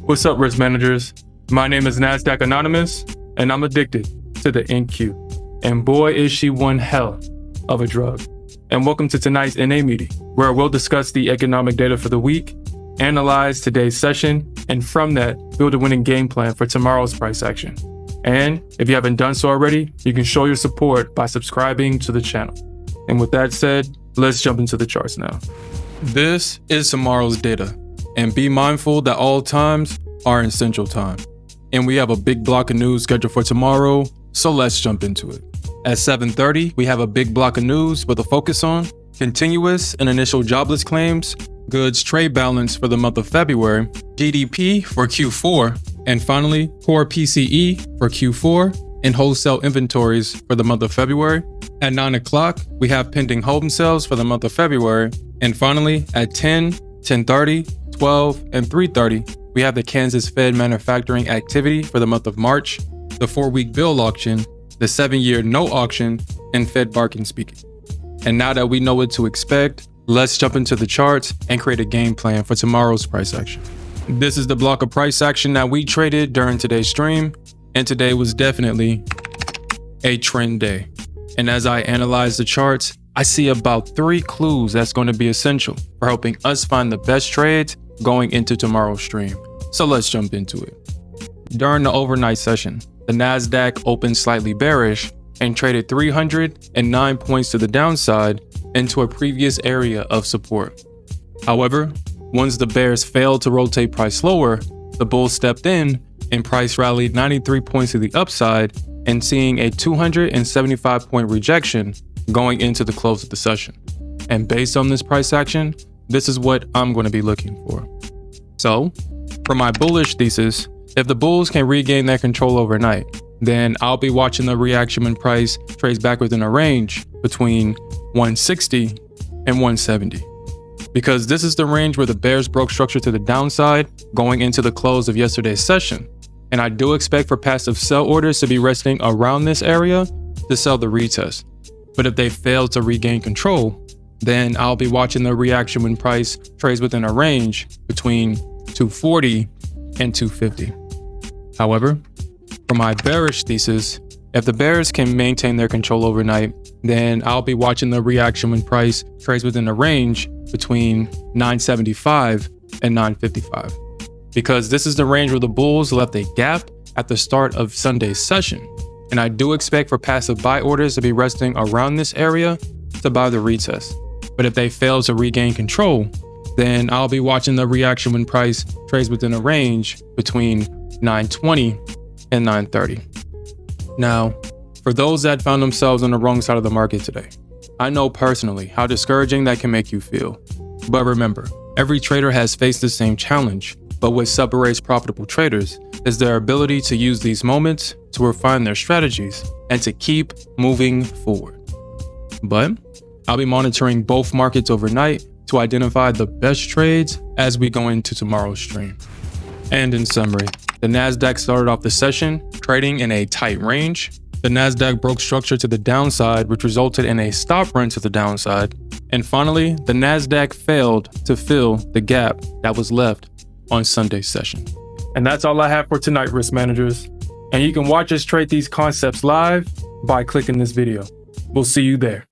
What's up, risk managers? My name is Nasdaq Anonymous, and I'm addicted to the NQ. And boy, is she one hell of a drug. And welcome to tonight's NA meeting, where we'll discuss the economic data for the week, analyze today's session, and from that, build a winning game plan for tomorrow's price action. And if you haven't done so already, you can show your support by subscribing to the channel. And with that said, let's jump into the charts now. This is tomorrow's data. And be mindful that all times are in Central Time. And we have a big block of news scheduled for tomorrow, so let's jump into it. At 7:30, we have a big block of news with a focus on continuous and initial jobless claims, goods trade balance for the month of February, GDP for Q4, and finally, core PCE for Q4 and wholesale inventories for the month of February. At 9 o'clock, we have pending home sales for the month of February. And finally, at 10, 10:30, 12, and 3:30, we have the Kansas Fed manufacturing activity for the month of March, the 4-week bill auction, the 7-year note auction, and Fed bargain speaking. And now that we know what to expect, let's jump into the charts and create a game plan for tomorrow's price action. This is the block of price action that we traded during today's stream, and today was definitely a trend day. And as I analyze the charts, I see about 3 clues that's going to be essential for helping us find the best trades going into tomorrow's stream. So let's jump into it. During the overnight session, the Nasdaq opened slightly bearish and traded 309 points to the downside into a previous area of support. However, once the bears failed to rotate price lower, the bulls stepped in and price rallied 93 points to the upside and seeing a 275 point rejection going into the close of the session. And based on this price action, this is what I'm going to be looking for. So, for my bullish thesis, if the bulls can regain their control overnight, then I'll be watching the reaction when price trades back within a range between 160 and 170. Because this is the range where the bears broke structure to the downside going into the close of yesterday's session. And I do expect for passive sell orders to be resting around this area to sell the retest. But if they fail to regain control, then I'll be watching the reaction when price trades within a range between 240 and 250. However, for my bearish thesis, if the bears can maintain their control overnight, then I'll be watching the reaction when price trades within a range between 975 and 955. Because this is the range where the bulls left a gap at the start of Sunday's session. And I do expect for passive buy orders to be resting around this area to buy the retest. But if they fail to regain control, then I'll be watching the reaction when price trades within a range between 920 and 930. Now, for those that found themselves on the wrong side of the market today, I know personally how discouraging that can make you feel. But remember, every trader has faced the same challenge, but what separates profitable traders is their ability to use these moments to refine their strategies and to keep moving forward. But I'll be monitoring both markets overnight to identify the best trades as we go into tomorrow's stream. And in summary, the Nasdaq started off the session trading in a tight range. The Nasdaq broke structure to the downside, which resulted in a stop run to the downside. And finally, the Nasdaq failed to fill the gap that was left on Sunday's session. And that's all I have for tonight, risk managers. And you can watch us trade these concepts live by clicking this video. We'll see you there.